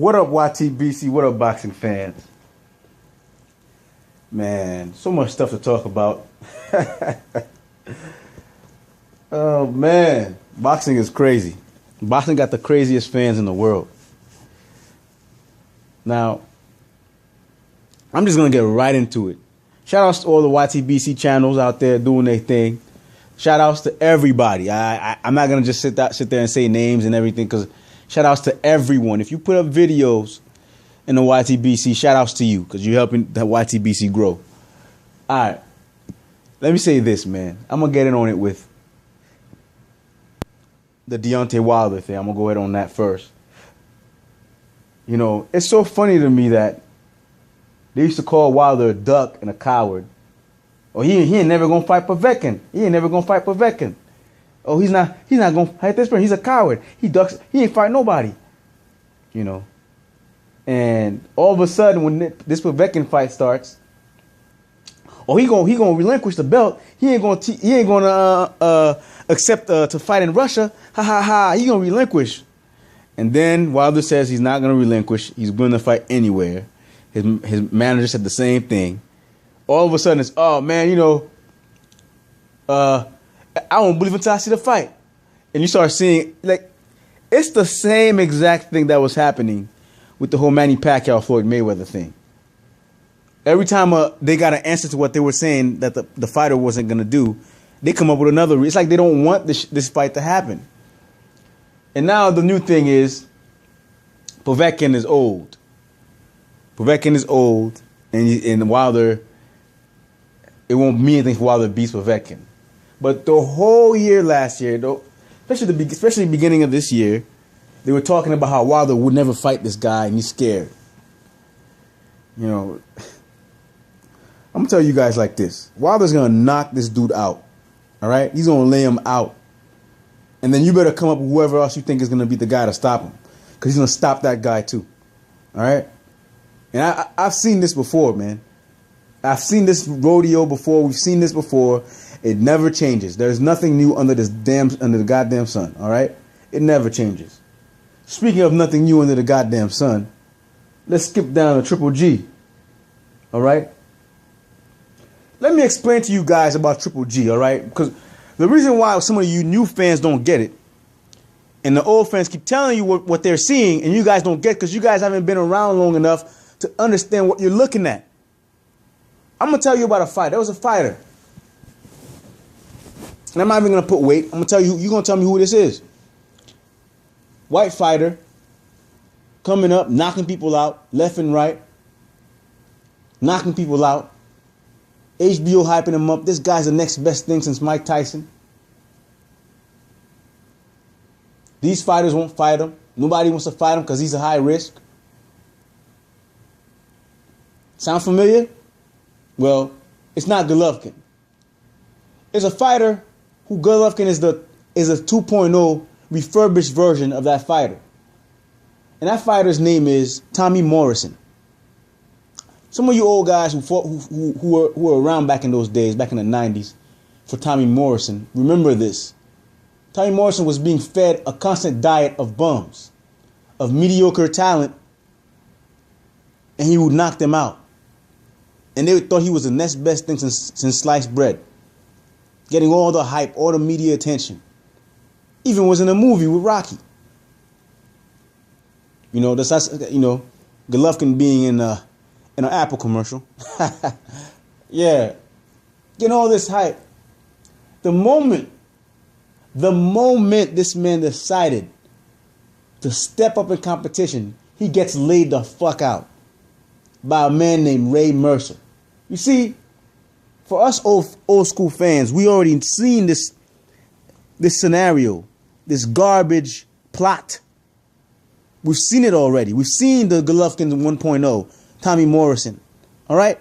What up, YTBC? What up, boxing fans? Man, so much stuff to talk about. Oh, man. Boxing is crazy. Boxing got the craziest fans in the world. Now, I'm just going to get right into it. Shout outs to all the YTBC channels out there doing their thing. Shout outs to everybody. I'm not going to just sit there and say names and everything, because shout outs to everyone. If you put up videos in the YTBC, shout outs to you, because you're helping the YTBC grow. All right. Let me say this, man. I'm going to get in on it with the Deontay Wilder thing. I'm going to go ahead on that first. You know, it's so funny to me that they used to call Wilder a duck and a coward. Oh, he ain't never going to fight Povetkin. He ain't never going to fight Povetkin. Oh, he's not going to fight this person. He's a coward. He ducks. He ain't fight nobody. You know. And all of a sudden, when this Povetkin fight starts, oh, he gonna relinquish the belt. He ain't gonna accept to fight in Russia. Ha ha ha. He gonna relinquish. And then Wilder says he's not gonna relinquish. He's going to fight anywhere. His manager said the same thing. All of a sudden, it's, oh man, you know, I won't believe until I see the fight. And you start seeing, like, it's the same exact thing that was happening with the whole Manny Pacquiao Floyd Mayweather thing. Every time they got an answer to what they were saying that the fighter wasn't going to do, they come up with another reason. It's like they don't want this fight to happen. And now the new thing is Povetkin is old. Povetkin is old, and Wilder, it won't mean anything for Wilder beats Povetkin. But the whole year last year, though, especially the beginning of this year, they were talking about how Wilder would never fight this guy and he's scared. You know, I'm going to tell you guys like this. Wilder's going to knock this dude out. All right? He's going to lay him out. And then you better come up with whoever else you think is going to be the guy to stop him, because he's going to stop that guy too. All right? And I've seen this before, man. I've seen this rodeo before. We've seen this before. It never changes. There's nothing new under the goddamn sun. All right? It never changes. Speaking of nothing new under the goddamn sun, let's skip down to Triple G. All right? Let me explain to you guys about Triple G, all right? Because the reason why some of you new fans don't get it, and the old fans keep telling you what they're seeing, and you guys don't get, because you guys haven't been around long enough to understand what you're looking at. I'm going to tell you about a fight. There was a fighter. And I'm not even going to put weight. I'm going to tell you, you're going to tell me who this is. White fighter, coming up, knocking people out, left and right. Knocking people out. HBO hyping him up. This guy's the next best thing since Mike Tyson. These fighters won't fight him. Nobody wants to fight him because he's a high risk. Sound familiar? Well, it's not Golovkin. It's a fighter who Golovkin is a 2.0 refurbished version of that fighter. And that fighter's name is Tommy Morrison. Some of you old guys who were around back in those days, back in the 90s, for Tommy Morrison, remember this. Tommy Morrison was being fed a constant diet of bums, of mediocre talent, and he would knock them out. And they thought he was the next best thing since sliced bread. Getting all the hype, all the media attention. Even was in a movie with Rocky. You know, Golovkin being in an Apple commercial. Yeah. Getting all this hype. The moment this man decided to step up in competition, he gets laid the fuck out by a man named Ray Mercer. You see, for us old school fans, we already seen this scenario, this garbage plot. We've seen it already. We've seen the Golovkin 1.0, Tommy Morrison. All right?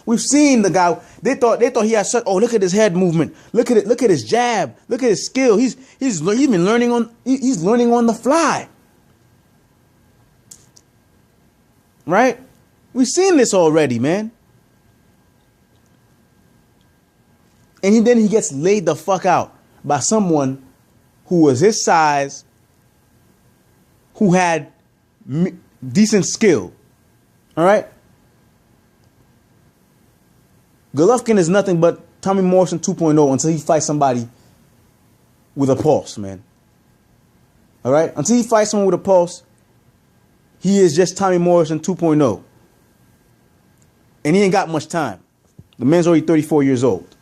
We've seen the guy. They thought he had such. Oh, look at his head movement. Look at it. Look at his jab. Look at his skill. He's been learning on. He's learning on the fly. Right? We've seen this already, man. And then he gets laid the fuck out by someone who was his size, who had decent skill. All right? Golovkin is nothing but Tommy Morrison 2.0 until he fights somebody with a pulse, man. All right? Until he fights someone with a pulse, he is just Tommy Morrison 2.0. And he ain't got much time. The man's already 34 years old.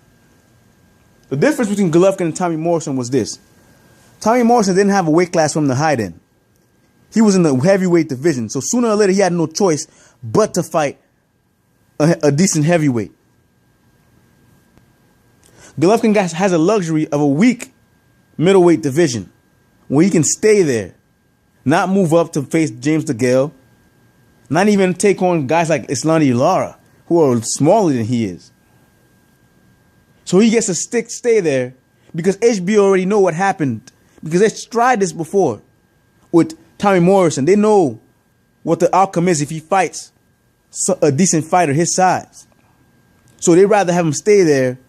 The difference between Golovkin and Tommy Morrison was this. Tommy Morrison didn't have a weight class from the hide in. He was in the heavyweight division. So sooner or later, he had no choice but to fight a decent heavyweight. Golovkin has a luxury of a weak middleweight division where he can stay there, not move up to face James DeGale, not even take on guys like Islandi Lara, who are smaller than he is. So he gets to stay there because HBO already know what happened, because they tried this before with Tommy Morrison. They know what the outcome is if he fights a decent fighter his size. So they'd rather have him stay there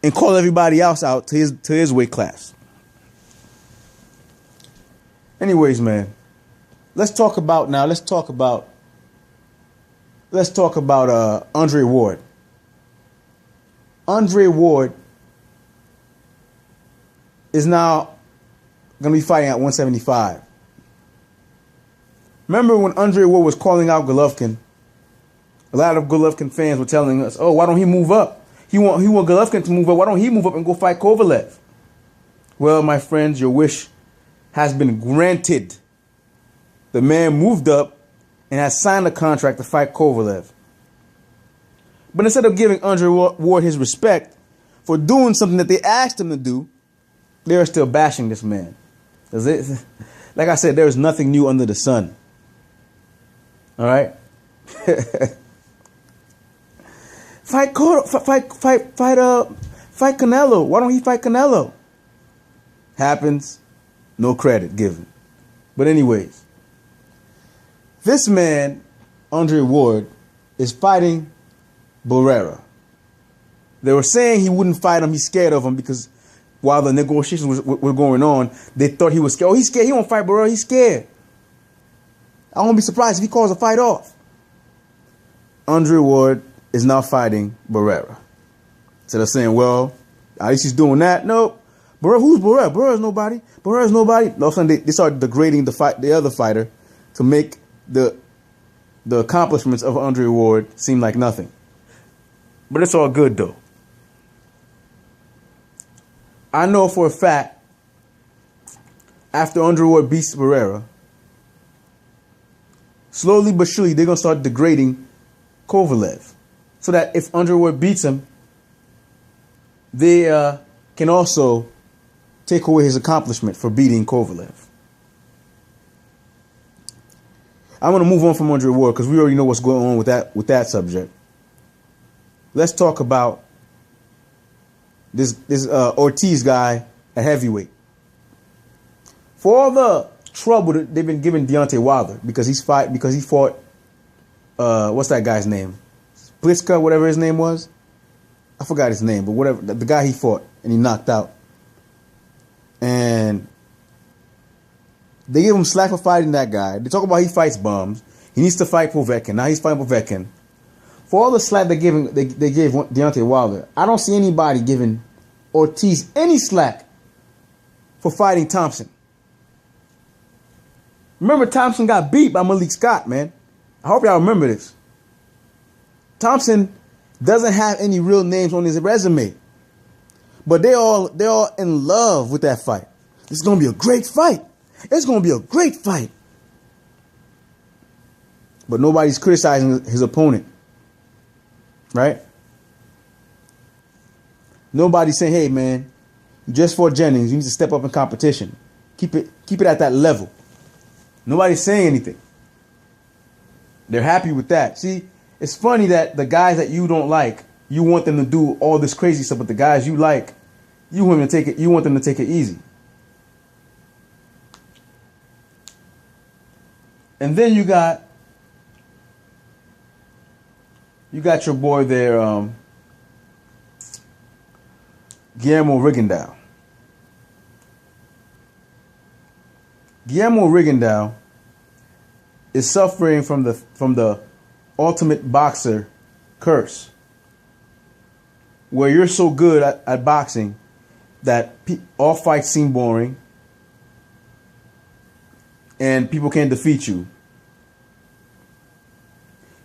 and call everybody else out to his weight class. Anyways, man, let's talk about Andre Ward. Andre Ward is now going to be fighting at 175. Remember when Andre Ward was calling out Golovkin? A lot of Golovkin fans were telling us, "Oh, why don't he move up? He want Golovkin to move up. Why don't he move up and go fight Kovalev?" Well, my friends, your wish has been granted. The man moved up and has signed a contract to fight Kovalev. But instead of giving Andre Ward his respect for doing something that they asked him to do, they are still bashing this man. Like I said, there is nothing new under the sun. All right? Fight Canelo. Why don't he fight Canelo? Happens. No credit given. But anyways, this man, Andre Ward, is fighting Barrera. They were saying he wouldn't fight him. He's scared of him because while the negotiations were going on, they thought he was scared. Oh, he's scared. He won't fight Barrera. He's scared. I won't be surprised if he calls a fight off. Andre Ward is now fighting Barrera. So they're saying, well, at least he's doing that. Nope. Barrera, who's Barrera? Barrera's nobody. Barrera's nobody. All of a sudden, they started degrading the other fighter to make the accomplishments of Andre Ward seem like nothing. But it's all good, though. I know for a fact, after Andre Ward beats Barrera, slowly but surely, they're going to start degrading Kovalev. So that if Andre Ward beats him, they can also take away his accomplishment for beating Kovalev. I'm going to move on from Andre Ward because we already know what's going on with that subject. Let's talk about this Ortiz guy at heavyweight. For all the trouble that they've been giving Deontay Wilder because he fought what's that guy's name? Pliska, whatever his name was. I forgot his name, but whatever, the guy he fought and he knocked out. And they give him slack for fighting that guy. They talk about he fights bums. He needs to fight Povetkin. Now he's fighting Povetkin. For all the slack they gave Deontay Wilder, I don't see anybody giving Ortiz any slack for fighting Thompson. Remember, Thompson got beat by Malik Scott, man. I hope y'all remember this. Thompson doesn't have any real names on his resume, but they're all in love with that fight. It's gonna be a great fight. It's gonna be a great fight. But nobody's criticizing his opponent, right? Nobody's saying, "Hey, man, you just fought Jennings. You need to step up in competition. Keep it at that level." Nobody's saying anything. They're happy with that. See, it's funny that the guys that you don't like, you want them to do all this crazy stuff, but the guys you like, you want them to take it easy. And then you got your boy there, Guillermo Rigondeaux. Guillermo Rigondeaux is suffering from the ultimate boxer curse, where you're so good at boxing that all fights seem boring and people can't defeat you.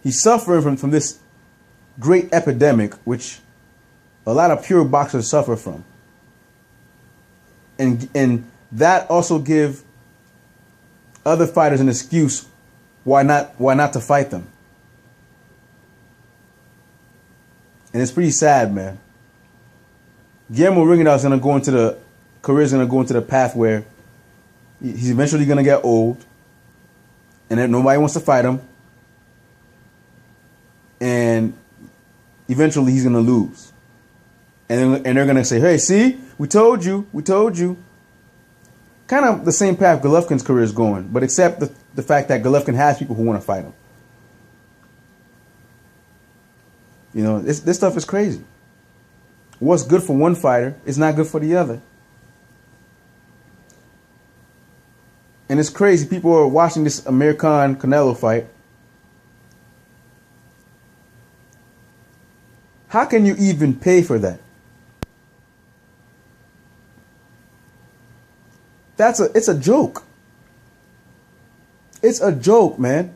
He's suffering from this great epidemic, which a lot of pure boxers suffer from. And that also give other fighters an excuse why not to fight them. And it's pretty sad, man. Guillermo Rigondeaux is gonna go into the path where he's eventually gonna get old, and then nobody wants to fight him, and eventually he's gonna lose, and they're gonna say, "Hey, see, we told you." Kind of the same path Golovkin's career is going, but except the fact that Golovkin has people who want to fight him. You know, this stuff is crazy. What's good for one fighter is not good for the other. And it's crazy. People are watching this Amir Khan Canelo fight. How can you even pay for that? It's a joke. It's a joke, man.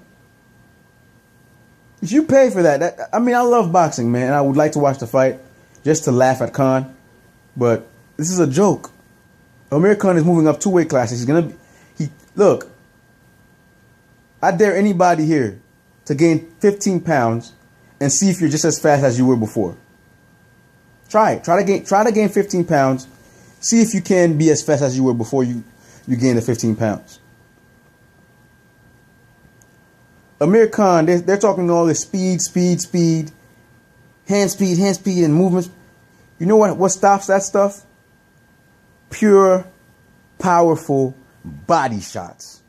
If you pay for that, I mean, I love boxing, man. I would like to watch the fight just to laugh at Khan, but this is a joke. Amir Khan is moving up 2 weight classes. Look, I dare anybody here to gain 15 pounds and see if you're just as fast as you were before. Try it. Try to gain 15 pounds. See if you can be as fast as you were before you gained the 15 pounds. Amir Khan, they're talking all this speed, hand speed, and movements. You know what stops that stuff? Pure, powerful body shots.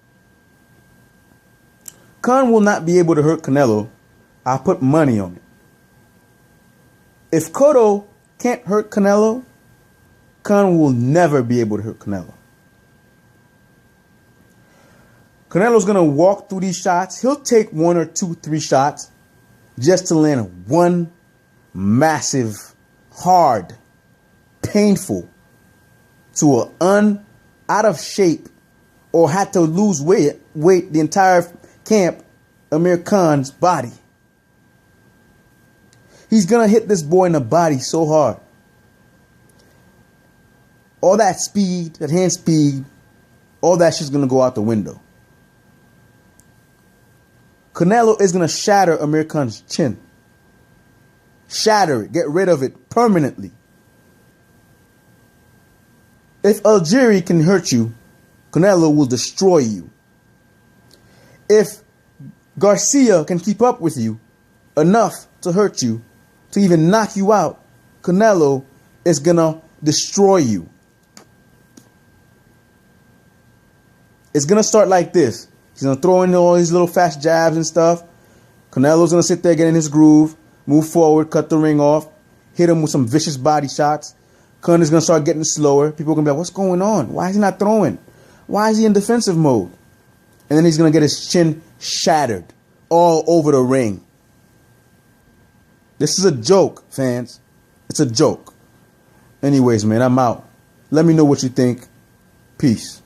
Khan will not be able to hurt Canelo. I'll put money on it. If Cotto can't hurt Canelo, Khan will never be able to hurt Canelo. Canelo's going to walk through these shots. He'll take 1 or 2, 3 shots just to land one massive, hard, painful, to an out of shape or had to lose weight the entire camp, Amir Khan's body. He's going to hit this boy in the body so hard. All that speed, that hand speed, all that shit's going to go out the window. Canelo is going to shatter Amir Khan's chin. Shatter it. Get rid of it permanently. If Algieri can hurt you, Canelo will destroy you. If Garcia can keep up with you enough to hurt you, to even knock you out, Canelo is going to destroy you. It's going to start like this. He's going to throw in all these little fast jabs and stuff. Canelo's going to sit there, get in his groove, move forward, cut the ring off, hit him with some vicious body shots. Khan is going to start getting slower. People are going to be like, what's going on? Why is he not throwing? Why is he in defensive mode? And then he's going to get his chin shattered all over the ring. This is a joke, fans. It's a joke. Anyways, man, I'm out. Let me know what you think. Peace.